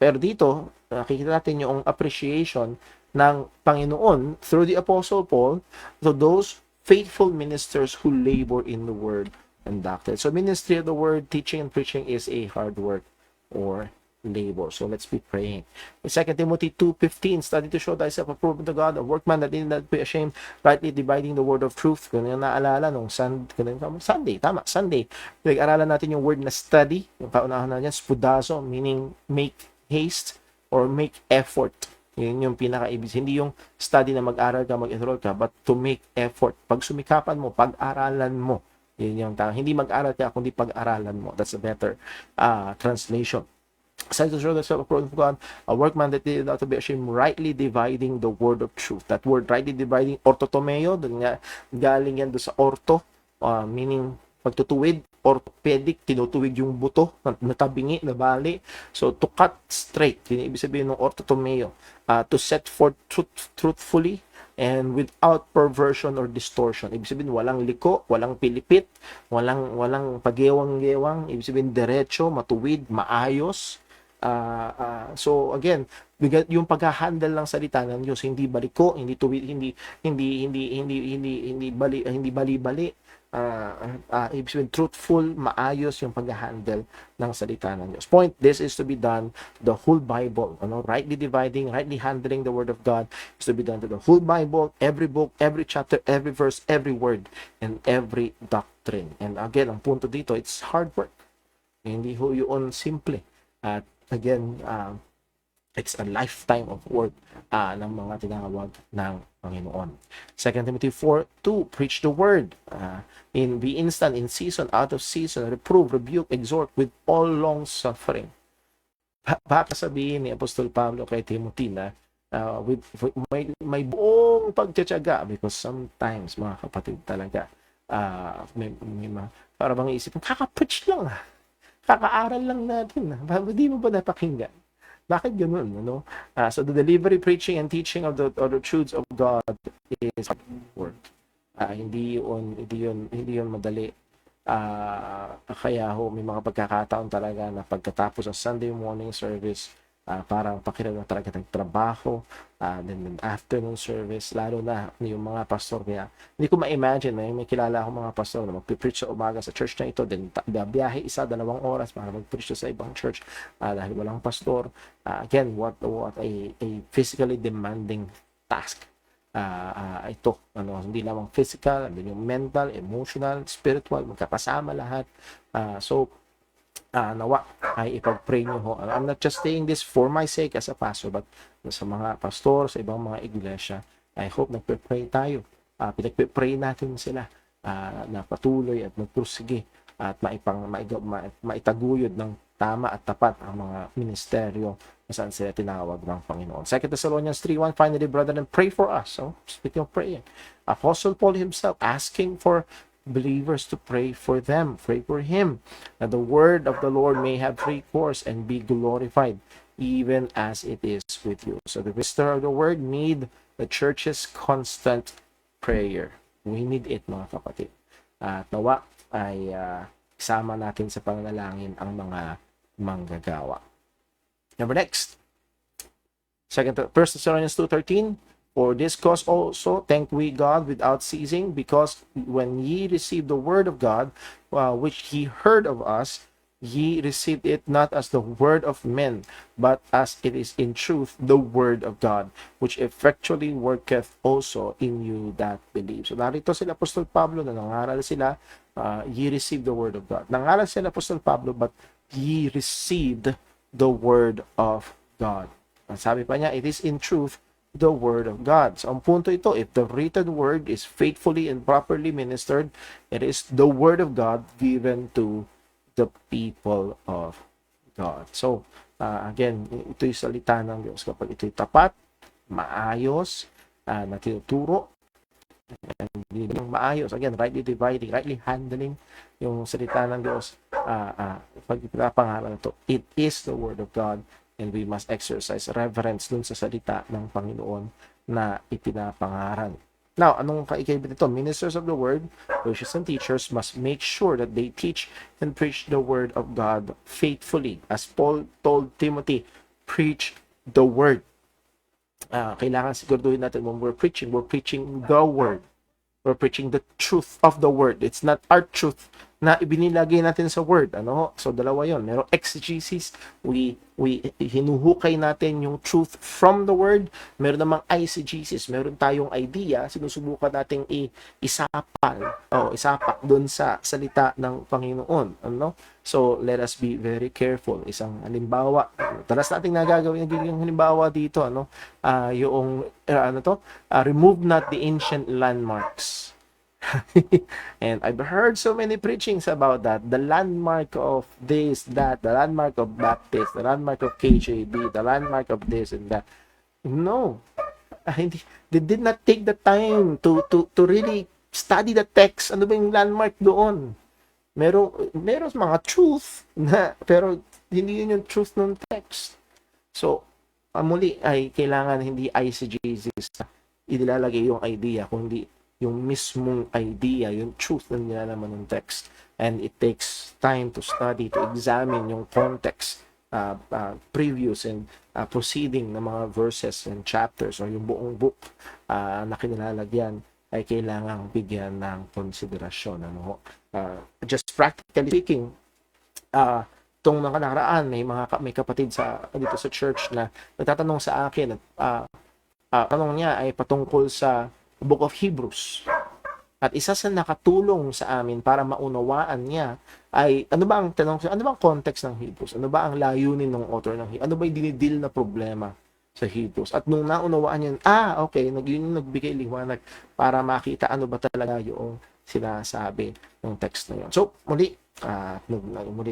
pero dito nakikita natin yung appreciation ng Panginoon through the Apostle Paul to those faithful ministers who labor in the word and doctrine. So ministry of the word, teaching and preaching is a hard work or labor. So let's be praying. In 2 Timothy 2:15, study to show thyself approved unto God, a workman that need not be ashamed, rightly dividing the word of truth. Kung yung naalala nung Sunday, pinag-aralan natin yung word na study, yung paunahan na yan, spudazo, meaning make haste or make effort. Yun yung pinaka-ibig. Hindi yung study na mag-aral ka, mag-enroll ka, but to make effort. Pag sumikapan mo, pag-aralan mo. Yun yung hindi mag-aral ka, kundi pag-aralan mo. That's a better translation. Aside to show thyself approved of God, a workman that did not to be ashamed, rightly dividing the word of truth. That word, rightly dividing, orthotomeo, galing yan doon sa ortho, meaning pagtutuwid, orthopedic, tinutuwid yung buto, natabingi, nabali. So, to cut straight, yun ibig sabihin ng orthotomeo. To set forth truthfully and without perversion or distortion. Ibig sabihin, walang liko, walang pilipit, walang pagewang-gewang. Ibig sabihin, diretso, matuwid, maayos. So again, yung paghahandle ng salita ng Diyos, hindi baliko, hindi tuwid, hindi bali-bali. Ibig sabihin, truthful, maayos yung paghahandle ng salita ng Diyos. Point, this is to be done the whole Bible, rightly dividing, rightly handling the word of God is to be done to the whole Bible, every book, every chapter, every verse, every word, and every doctrine. And again, ang punto dito, it's hard work. Hindi ho yun simple. At again, it's a lifetime of work ng mga tinawag ng Panginoon. 2 Timothy 4:2, preach the word. Be instant in season, out of season, reprove, rebuke, exhort with all long suffering. Baka sabihin ni Apostol Pablo kay Timothy na may buong pagtsatsaga, because sometimes, mga kapatid, talaga para bang isip, kaka-preach lang kaka-aral lang natin. Hindi mo ba napakinggan? Bakit ganun? So the delivery, preaching, and teaching of the truths of God is hard work. Hindi yun madali. Kaya may mga pagkakataon talaga na pagkatapos ng Sunday morning service, parang pakiramdam talaga ng trabaho, then afternoon service, lalo na yung mga pastor, kaya hindi ko ma-imagine, may kilala akong mga pastor na mag-preach sa umaga sa church na ito, then biyahe 1-2 oras para mag-preach sa ibang church dahil walang pastor. Again, what a physically demanding task ito, hindi lamang physical, yung mental, emotional, spiritual, magkakasama lahat. So nawa ay ipag-pray nyo ho. I'm not just saying this for my sake as a pastor, but sa mga pastor, sa ibang mga iglesia, I hope nagpe-pray tayo. Pinagpe-pray natin sila na patuloy at magpursige at maitaguyod ng tama at tapat ang mga ministeryo na saan sila tinawag ng Panginoon. 2 Thessalonians 3:1, finally, brethren, pray for us. So, speaking of praying, Apostle Paul himself asking for believers to pray for them, pray for him, that the word of the Lord may have free course and be glorified, even as it is with you. So the minister of the word need the church's constant prayer. We need it, mga kapatid. At nawa ay isama natin sa pananalangin ang mga manggagawa. Number next, 1 Thessalonians 2:13, for this cause also thank we God without ceasing, because when ye received the word of God, which ye heard of us, ye received it not as the word of men, but as it is in truth the word of God, which effectually worketh also in you that believe. So narito sila Apostol Pablo na nangaral sila, ye received the word of God. Nangaral sila Apostol Pablo, but ye received the word of God. Ang sabi pa niya, it is in truth the word of God. So ang punto ito, if the written word is faithfully and properly ministered, it is the word of God given to the people of God. So again, ito yung salita ng Diyos. Kapag ito'y tapat, maayos, na tinuturo, hindi maayos, again, rightly dividing, rightly handling yung salita ng Diyos, pag ipinapangaral ito, it is the word of God, and we must exercise reverence dun sa salita ng Panginoon na ipinapangaral. Now, anong kaikaiba nito? Ministers of the word, preachers and teachers must make sure that they teach and preach the word of God faithfully. As Paul told Timothy, preach the word. Kailangan siguraduhin natin when we're preaching the word. We're preaching the truth of the word. It's not our truth na ibinilagay natin sa word. So dalawa yon. Merong exegesis, we hinuhukay natin yung truth from the word. Meron namang eisegesis, meron tayong idea, sinusubukan nating isapak doon sa salita ng Panginoon. So let us be very careful. Isang halimbawa, talas nating nagagawin yung halimbawa dito, remove not the ancient landmarks. And I've heard so many preachings about that. The landmark of this, that, the landmark of Baptist, the landmark of KJB, the landmark of this and that. No. They did not take the time to really study the text. Ano ba yung landmark doon? Meron mga truth na, pero hindi yun yung truth ng text. So, muli ay kailangan hindi eisegesis na inilalagay yung idea, kundi yung mismong idea, yung truth na nilalaman ng text. And it takes time to study, to examine yung context, previous and proceeding ng mga verses and chapters or yung buong book na kinilalagyan ay kailangang bigyan ng konsiderasyon. Just practically speaking, itong mga nakaraan, may kapatid dito sa church na nagtatanong sa akin at tanong niya ay patungkol sa Book of Hebrews. At isa sa nakatulong sa amin para maunawaan niya ay ano ba ang context ng Hebrews? Ano ba ang layunin ng author ng Hebrews? Ano ba yung dinidil na problema sa Hebrews? At nung naunawaan niya, okay, yun yung nagbigay liwanag para makita ano ba talaga yung sinasabi ng text na yun. So, muli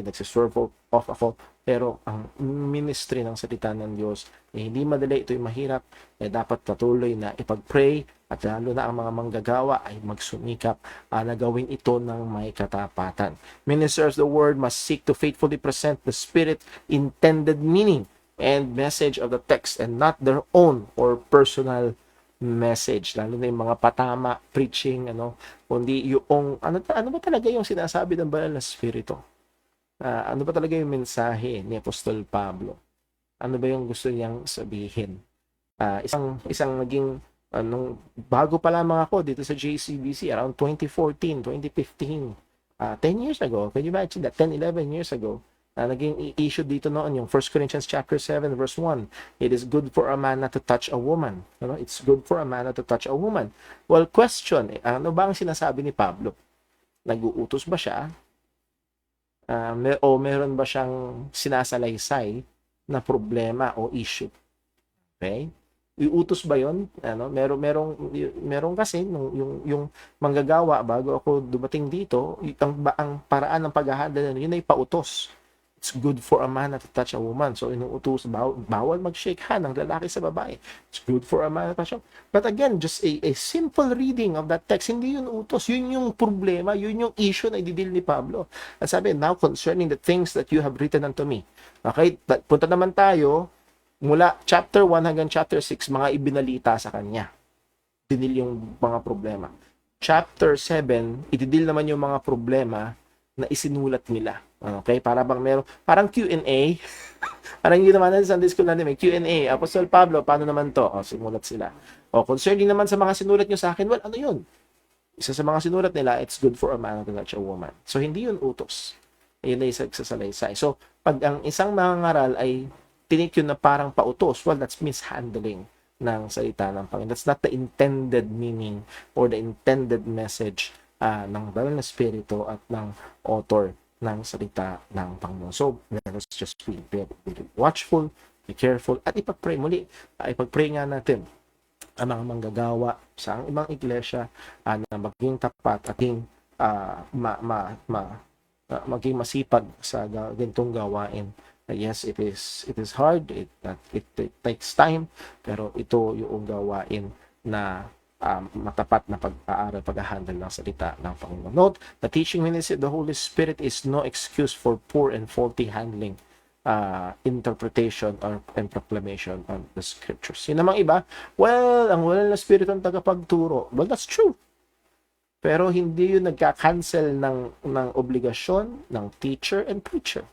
nagsiserve off ako, pero ang ministry ng salita ng Diyos hindi madali, ito'y mahirap, dapat patuloy na ipag-pray at lalo na ang mga manggagawa ay magsumikap na gawin ito ng may katapatan. Ministers of the word must seek to faithfully present the Spirit intended meaning and message of the text and not their own or personal message, lalo na yung mga patama preaching, kundi yung ano ba talaga yung sinasabi ng banal na Espiritu, ano ba talaga yung mensahe ni Apostol Pablo, ano ba yung gusto niyang sabihin. Isang naging bago pa lamang ako dito sa JCBC around 2014, 2015, 10 years ago, can you imagine that, 10-11 years ago, naging issue dito noon yung 1 Corinthians chapter 7 verse 1. It is good for a man not to touch a woman. It's good for a man not to touch a woman. Well, question, ano ba ang sinasabi ni Pablo? Nag-uutos ba siya? O meron ba siyang sinasalaysay na problema o issue? Okay? Iutos ba 'yon? Merong kasi yung manggagawa bago ako dumating dito, ang paraan ng paghahandle yun ay pautos. It's good for a man not to touch a woman. So inuutos, bawal mag-shake hand ng lalaki sa babae. It's good for a man not to touch a woman. But again, just a simple reading of that text, hindi yun utos. Yun yung problema, yun yung issue na ididil ni Pablo. At sabi, now concerning the things that you have written unto me. Okay, punta naman tayo mula chapter 1 hanggang chapter 6, mga ibinalita sa kanya. Dinil yung mga problema. Chapter 7, ididil naman yung mga problema na isinulat nila. Okay? Parang Q&A. Parang yun naman sa Sunday school natin, may Q&A. Apostol Pablo, paano naman to? Simulat sila. Concerning naman sa mga sinulat nyo sa akin, well, ano yun? Isa sa mga sinulat nila, it's good for a man to touch a woman. So, hindi yun utos. Yun ay sagsasalaysay. So, pag ang isang mangangaral ay tinik yun na parang pautos, well, that's mishandling ng salita ng Panginoon. That's not the intended meaning or the intended message ng banal na spirito at ng author ng salita ng Panginoon. So, let us just be very, very watchful, be careful, at ipag-pray muli. Ipag-pray nga natin ang mga manggagawa sa ibang iglesia na maging tapat at maging masipag sa ganitong gawain. Yes, it is hard, it takes time, pero ito yung gawain na matapat na pag-aaral, pag-handle ng salita ng Panginoon. Note, the teaching ministry of the Holy Spirit is no excuse for poor and faulty handling, interpretation and proclamation of the scriptures. Yun namang iba, well, ang wala na Spirit ang tagapagturo. Well, that's true. Pero hindi yun nagka-cancel ng obligasyon ng teacher and preacher.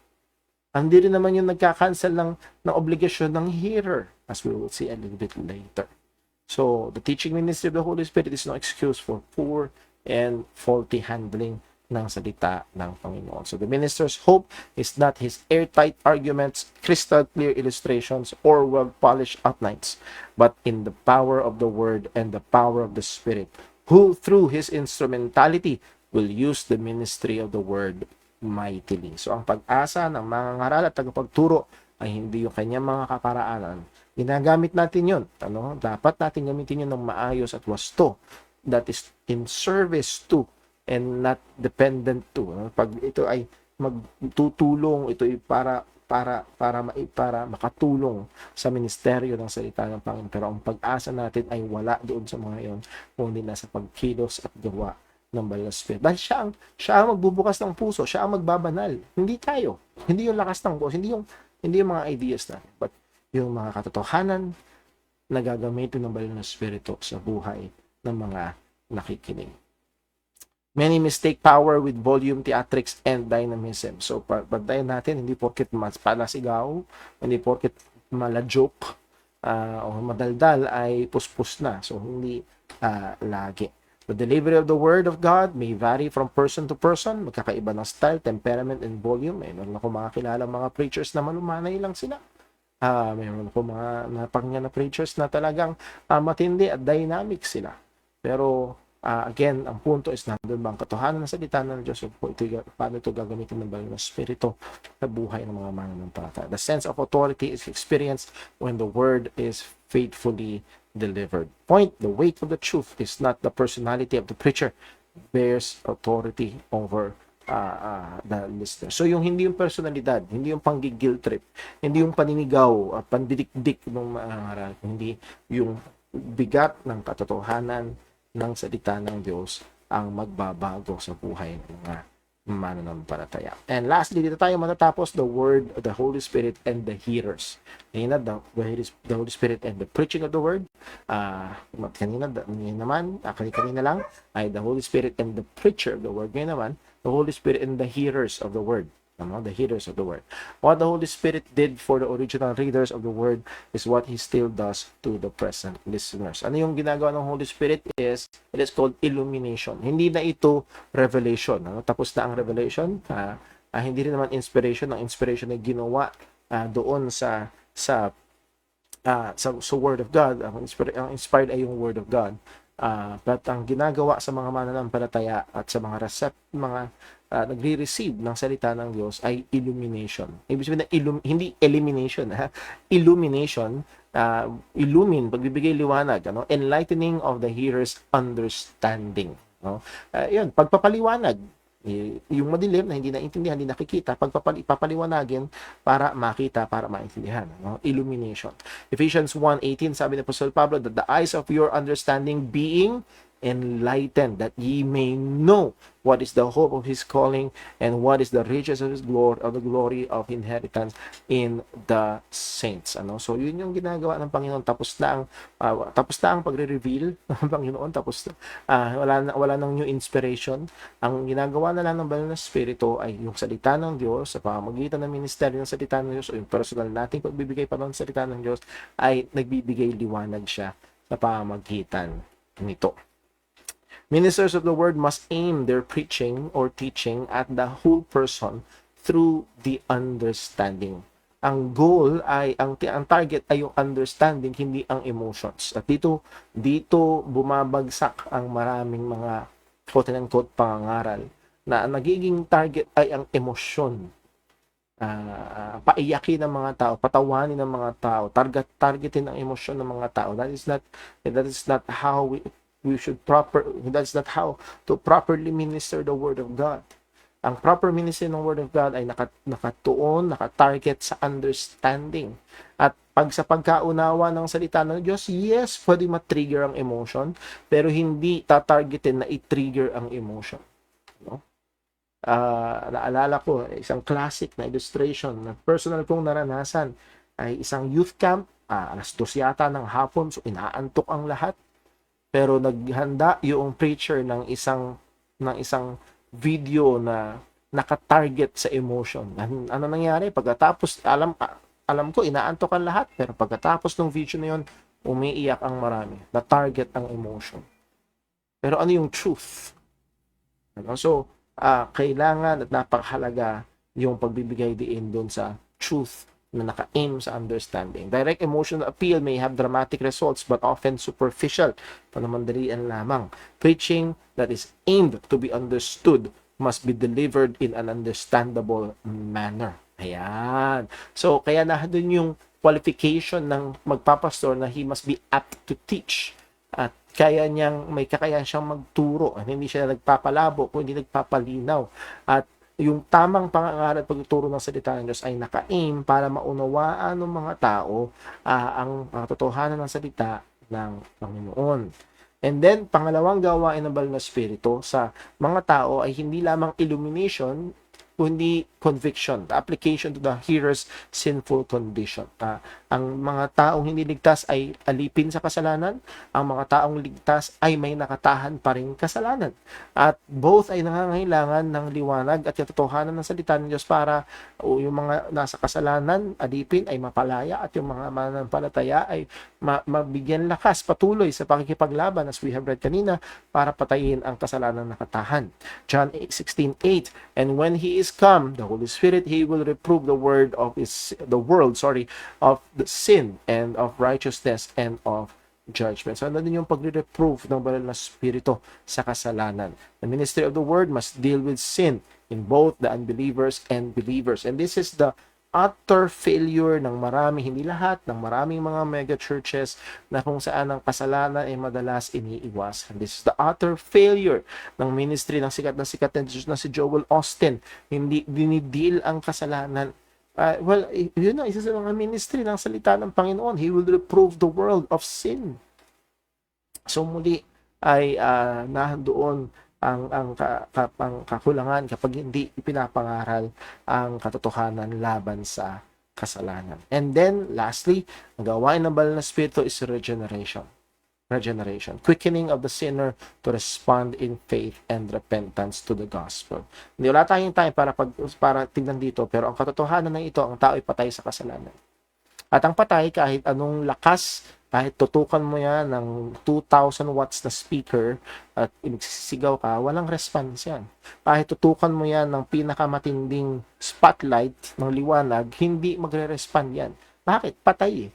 Hindi rin naman yung nagka-cancel ng obligasyon ng hearer, as we will see a little bit later. So, the teaching ministry of the Holy Spirit is no excuse for poor and faulty handling ng salita ng Panginoon. So, the minister's hope is not his airtight arguments, crystal clear illustrations, or well-polished outlines, but in the power of the Word and the power of the Spirit, who through his instrumentality will use the ministry of the Word mightily. So, ang pag-asa ng mga ngaral at tagapagturo ay hindi yung kanyang mga kaparaanan. Ginagamit natin yun. Dapat natin gamitin yun ng maayos at wasto. That is in service to and not dependent to. Pag ito ay magtutulong, ito ay para makatulong sa ministeryo ng salita ng Panginoon. Pero ang pag-asa natin ay wala doon sa mga yon, kundi nasa pagkilos at gawa ng banal na Spirit. Dahil siya ang magbubukas ng puso, siya ang magbabanal. Hindi tayo. Hindi yung lakas ng puso, hindi yung mga ideas natin, but yung mga katotohanan na gagamitin ng banal na Espiritu sa buhay ng mga nakikinig. Many mistake power with volume, theatrics, and dynamism. So, pagdayan natin, hindi porket mas palasigaw, hindi porket malajoke, o madaldal ay puspos na. So, hindi lagi. The delivery of the Word of God may vary from person to person. Magkakaiba ng style, temperament, and volume. Mayroon ako mga kilala mga preachers na malumanay lang sila. Mayroon po mga napakinggan na preachers na talagang matindi at dynamic sila. Pero again, ang punto is nandun ba ang katotohanan ng salita ng Diyos? Paano ito gagamitin ng banal na Espiritu sa buhay ng mga mananampalataya? The sense of authority is experienced when the word is faithfully delivered. Point, the weight of the truth is not the personality of the preacher, bears authority over the listener. So yung hindi yung personalidad, hindi yung panggigil trip, hindi yung paninigaw, pandidikdik ng mga hindi yung bigat ng katotohanan ng salita ng Diyos ang magbabago sa buhay ng mga mananampalataya. And lastly, dito tayo matatapos the word of the Holy Spirit and the hearers. Kanina, the Holy Spirit and the preaching of the word. Kanina lang ay the Holy Spirit and the preacher of the word. Ngayon naman, the Holy Spirit and the hearers of the word. The hearers of the word. What the Holy Spirit did for the original readers of the word is what He still does to the present listeners. Ano yung ginagawa ng Holy Spirit it is called illumination. Hindi na ito revelation. Tapos na ang revelation. Hindi rin naman inspiration. Ang inspiration ay ginawa doon sa Word of God. Ang inspired ay yung Word of God. But ang ginagawa sa mga mananampalataya at sa mga nagre-receive ng salita ng Diyos ay illumination. Ibig sabihin na hindi elimination, illumination, pagbibigay liwanag, enlightening of the hearer's understanding. Yun, pagpapaliwanag Yung madilim na hindi naintindihan, hindi nakikita, ipapaliwanagin para makita, para maintindihan. No? Illumination. Ephesians 1:18, sabi ni Apostle Pablo, that the eyes of your understanding being enlightened, that ye may know what is the hope of his calling and what is the riches of his glory, of the glory of inheritance in the saints. So yun yung ginagawa ng Panginoon. Tapos na ang pagre-reveal ng Panginoon. Tapos wala nang new inspiration. Ang ginagawa na lang ng Banal na Espiritu ay yung salita ng Diyos sa pamamagitan ng ministeryo ng salita ng Diyos o yung personal nating pagbibigay pa ng salita ng Diyos ay nagbibigay liwanag siya sa pamamagitan nito. Ministers of the word must aim their preaching or teaching at the whole person through the understanding. Ang goal ay, ang target ay yung understanding, hindi ang emotions. At dito bumabagsak ang maraming mga quote-unquote pangangaral na nagiging target ay ang emosyon. Paiyakin ng mga tao, patawanin ng mga tao, targetin ang emosyon ng mga tao. That is not how that's not how to properly minister the word of God. Ang proper ministry ng word of God ay nakatarget sa understanding. At sa pagkaunawa ng salita ng Diyos, yes, pwede ma-trigger ang emotion, pero hindi tatargetin na i-trigger ang emotion. No? Naalala ko, isang classic na illustration na personal kong naranasan ay isang youth camp, alas 2 yata ng hapon, so inaantok ang lahat. Pero naghanda yung preacher ng isang video na naka-target sa emotion. Ano nangyari? Pagkatapos, alam ko, inaantok ang lahat. Pero pagkatapos ng video na yun, umiiyak ang marami. Na-target ang emotion. Pero ano yung truth? So, kailangan at napakahalaga yung pagbibigay diin doon sa truth na naka-aim sa understanding. Direct emotional appeal may have dramatic results but often superficial. Panamandalian lamang. Preaching that is aimed to be understood must be delivered in an understandable manner. Ayan. So, kaya na doon yung qualification ng magpapastor na he must be apt to teach. At may kakayahan siyang magturo. At hindi siya nagpapalabo, kundi nagpapalinaw. At yung tamang pangangaral at pagtuturo ng salita ng Diyos ay naka-aim para maunawaan ng mga tao ang katotohanan ng salita ng Panginoon. And then, pangalawang gawain ng Banal na Espiritu sa mga tao ay hindi lamang illumination, kundi conviction, the application to the hearer's sinful condition. Ang mga taong hindi ligtas ay alipin sa kasalanan, ang mga taong ligtas ay may nakatahan pa rin kasalanan. At both ay nangangailangan ng liwanag at katotohanan ng salita ng Diyos para yung mga nasa kasalanan, alipin, ay mapalaya at yung mga mananampalataya ay mabigyan lakas patuloy sa pakikipaglaban as we have read kanina para patayin ang kasalanan nakatahan. John 16:8, and when He is come, the Holy Spirit, He will reprove the world of the sin and of righteousness and of judgment. So, ano din yung pagre-reprove ng Banal na Espiritu sa kasalanan? The ministry of the word must deal with sin in both the unbelievers and believers. And this is the utter failure ng hindi lahat, ng maraming mga mega churches na kung saan ang kasalanan ay madalas iniiwasan. This is the utter failure ng ministry ng sikat na si Joel Austin. Hindi dinideal ang kasalanan. Yun na, isa sa mga ministry ng salita ng Panginoon. He will reprove the world of sin. So muli ay nahandoon ang kakulangan kapag hindi ipinapangaral ang katotohanan laban sa kasalanan. And then, lastly, ang gawain ng Banal na Espiritu is regeneration. Quickening of the sinner to respond in faith and repentance to the gospel. Hindi wala tayong time para tingnan dito, pero ang katotohanan ng ito, ang tao ay patay sa kasalanan. At ang patay, kahit anong lakas, kahit tutukan mo yan ng 2,000 watts na speaker at nagsisigaw ka, walang response yan. Kahit tutukan mo yan ng pinakamatinding spotlight ng liwanag, hindi magre-respond yan. Bakit? Patay eh.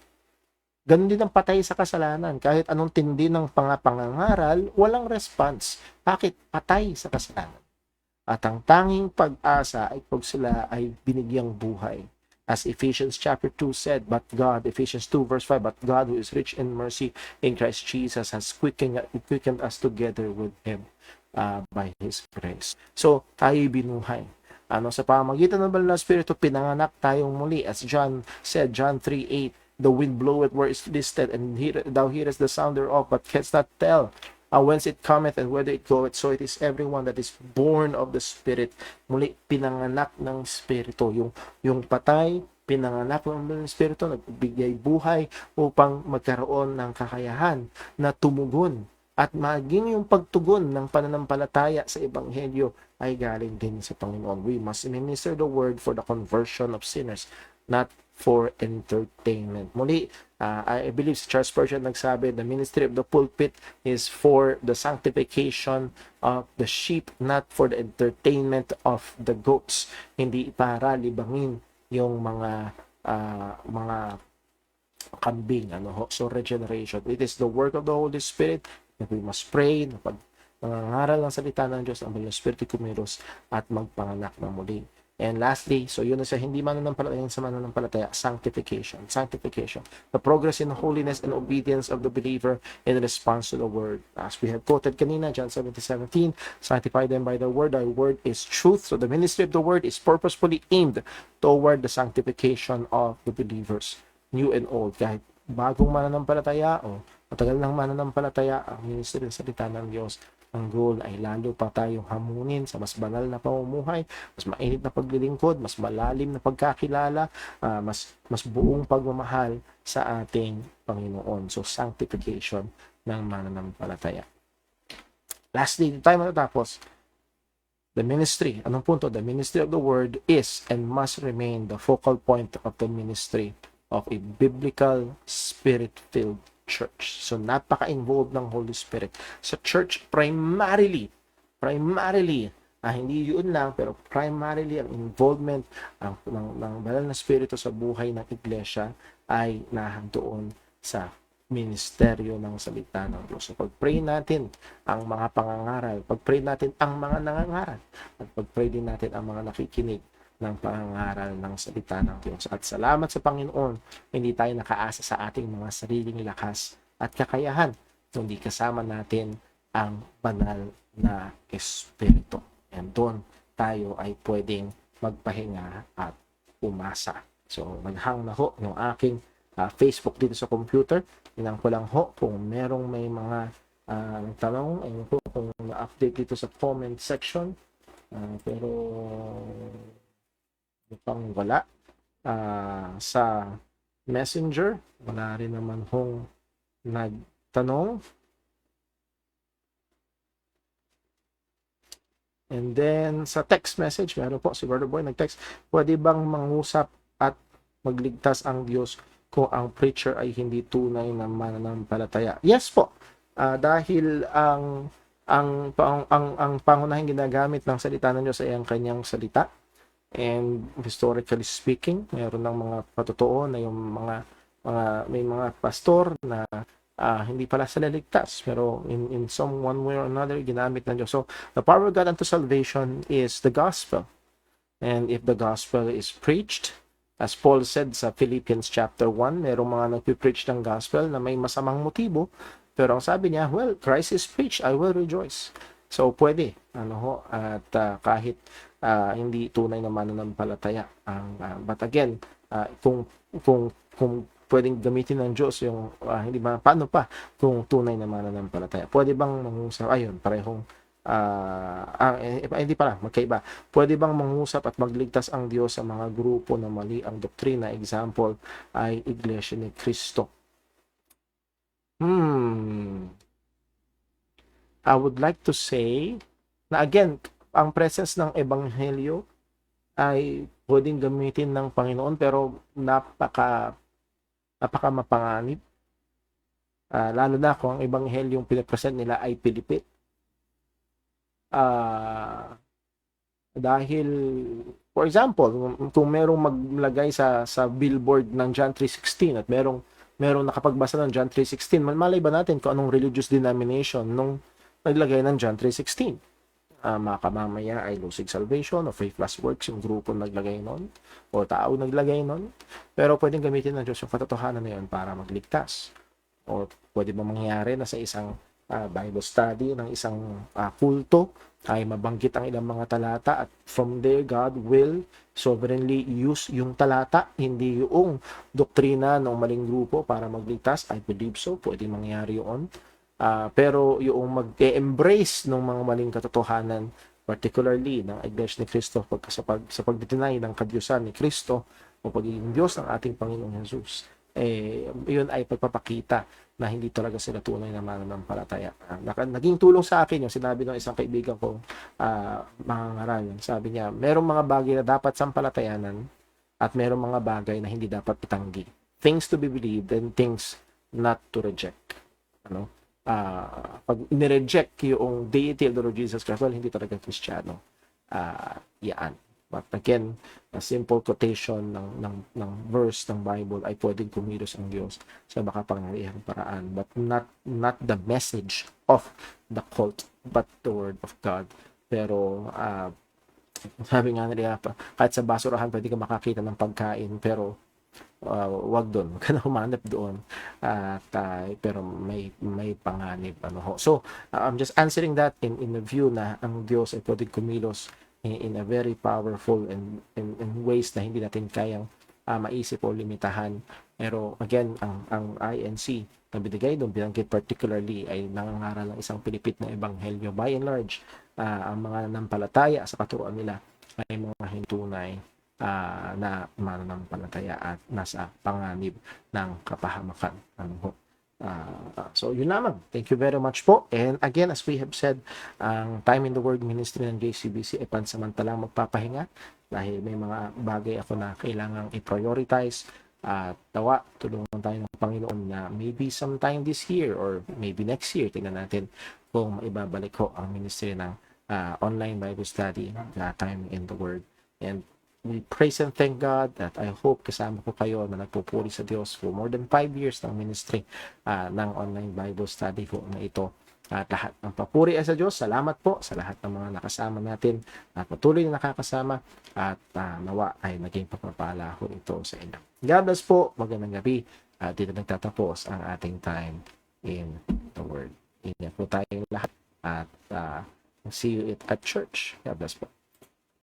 Ganun din ang patay sa kasalanan. Kahit anong tindi ng pangangaral, walang response. Bakit? Patay sa kasalanan. At ang tanging pag-asa ay pag sila ay binigyang buhay. As Ephesians chapter 2 said, Ephesians 2 verse 5, but God who is rich in mercy in Christ Jesus has quickened us together with Him. by His grace. So, tayo'y binuhay. Sa pamamagitan ng banal na Espiritu, pinanganak tayong muli. As John said, John 3:8, the wind bloweth where it listed, and thou hearest the sound thereof, but canst not tell whence it cometh and whither it goeth. So it is everyone that is born of the Spirit. Muli, pinanganak ng Espiritu. Yung patay, pinanganak ng Espiritu, nagbigay buhay upang magkaroon ng kakayahan na tumugon. At maging yung pagtugon ng pananampalataya sa Ebanghelyo ay galing din sa Panginoon. We must minister the word for the conversion of sinners, not for entertainment. Muli, I believe si Charles Spurgeon nagsabi, the ministry of the pulpit is for the sanctification of the sheep, not for the entertainment of the goats. Hindi para libangin yung mga kambing. So regeneration. It is the work of the Holy Spirit that we must pray, na pag nangangaral ng salita ng Diyos, ang Banal na Espiritu kumilos at magpanganak ng muli. And lastly, so yun na sa hindi mananampalataya, sa mananampalataya, sanctification. Sanctification. The progress in holiness and obedience of the believer in response to the word. As we have quoted kanina, John 17:17, sanctify them by the word. Thy word is truth. So the ministry of the word is purposefully aimed toward the sanctification of the believers, new and old. Kahit bagong mananampalataya o matagal nang mananampalataya, ang ministry ng salita ng Diyos, ang goal ay lalo pa tayong hamunin sa mas banal na pamumuhay, mas mainit na paglilingkod, mas malalim na pagkakilala, mas buong pagmamahal sa ating Panginoon. So, sanctification ng mananampalataya. Lastly, tayo matatapos. The ministry, anong punto? The ministry of the word is and must remain the focal point of the ministry of a biblical, spirit-filled church. So, napaka-involved ng Holy Spirit sa church primarily, hindi yun lang, pero primarily ang involvement ng Banal na Espiritu sa buhay ng iglesia ay nahandoon sa ministeryo ng salita ng Diyos. So, pag-pray natin ang mga pangangaral, pag-pray natin ang mga nangangaral, at pag-pray din natin ang mga nakikinig ng pangangaral ng salita ng Diyos. At salamat sa Panginoon, hindi tayo nakaasa sa ating mga sariling lakas at kakayahan, kundi kasama natin ang banal na Espiritu. And doon tayo ay pwedeng magpahinga at umasa. So, naghang na ho yung aking Facebook dito sa computer. Inang ko lang ho kung merong may mga tanong, ayun po kung na-update dito sa comment section. Pero pang wala. Sa Messenger, wala rin naman hong nagtanong. And then, sa text message, meron po si Brother Boy nag-text, pwede bang mangusap at magligtas ang Diyos kung ang preacher ay hindi tunay na mananampalataya? Yes po. Dahil ang pangunahing ginagamit ng salita ng Diyos ay ang kanyang salita. And historically speaking, mayroon ng mga patotoo na yung may mga pastor na hindi pala sila ligtas, pero in some one way or another ginamit ng Diyos. So the power of God unto salvation is the gospel. And if the gospel is preached, as Paul said sa Philippians chapter 1, merong mga nagpipreach ng gospel na may masamang motibo, pero ang sabi niya, well, Christ is preached, I will rejoice. So pwede, at kahit hindi tunay na mananampalataya. But again, kung pwedeng gamitin ng Diyos yung hindi ba, paano pa kung tunay na mananampalataya? Pwede bang mangusap? Ayun, parehong hindi pala, magkaiba. Pwede bang mangusap at magligtas ang Diyos sa mga grupo na mali ang doktrina? Example ay Iglesia ni Cristo. I would like to say na again, ang presence ng Ebanghelyo ay pwedeng gamitin ng Panginoon pero napaka mapanganib. Lalo na kung ang Ebanghelyong pinapresent nila ay pilipit. Dahil, for example, kung merong maglagay sa billboard ng John 3:16 at merong nakapagbasa ng John 3:16, malay ba natin kung anong religious denomination nung naglagay ng John 3:16? Makamamaya ay Lusig Salvation o Faith Plus Works yung grupo naglagay nun o tao naglagay nun, pero pwedeng gamitin ng Diyos yung katotohanan na yun para magligtas. O pwede ba mangyari na sa isang Bible study, ng isang kulto, ay mabanggit ang ilang mga talata at from there God will sovereignly use yung talata, hindi yung doktrina ng maling grupo para magligtas. I believe so, pwede mangyari yun. Pero yung mag-embrace ng mga maling katotohanan, particularly ng Iglesia ni Cristo sa pagdideny ng kadyusan ni Cristo o pagiging Diyos ng ating Panginoong Jesus, yun ay pagpapakita na hindi talaga sila tunay na mananampalataya. Naging tulong sa akin yung sinabi ng isang kaibigan ko, mga ngaral. Sabi niya, merong mga bagay na dapat sampalatayanan at merong mga bagay na hindi dapat itanggi. Things to be believed and things not to reject. Ano? Pag inireject yung deity of the Lord Jesus Christ, well, hindi talaga Kristiyano. Yan. But again, a simple quotation ng verse ng Bible ay pwedeng kumilos ang Diyos sa makapangyarihang paraan, but not the message of the cult, but the word of God. Pero sabi nga nila, kahit sa basurahan pwede ka makakita ng pagkain, pero wag doon, wag ka na humanap doon. Pero may panganib. So, I'm just answering that in the view na ang Diyos ay pwedeng kumilos in a very powerful and ways na hindi natin kayang maisip o limitahan. Pero again, ang INC na binigay doon, binanggit particularly, ay nangangaral ng isang pilipit na ebanghelyo. By and large, ang mga nanampalataya sa katuruan nila ay mga hintunay na mananampalataya at nasa panganib ng kapahamakan. So yun lamang. Thank you very much po. And again, as we have said, ang Time in the Word Ministry ng JCBC ay pansamantalang magpapahinga dahil may mga bagay ako na kailangang i-prioritize at tawa, tulungan tayo ng Panginoon na maybe sometime this year or maybe next year, tingnan natin kung maibabalik ko ang ministry ng online Bible study, Time in the Word. And we praise and thank God that I hope kasama ko kayo na nagpupuri sa Diyos for more than 5 years ng ministry ng online Bible study ko na ito. At lahat ng papuri ay sa Diyos. Salamat po sa lahat ng mga nakasama natin at patuloy na nakakasama at nawa ay naging pagpapala ko ito sa inyo. God bless po. Magandang gabi. Dito nagtatapos ang ating time in the Word. Ingat po tayong lahat at see you at church. God bless po.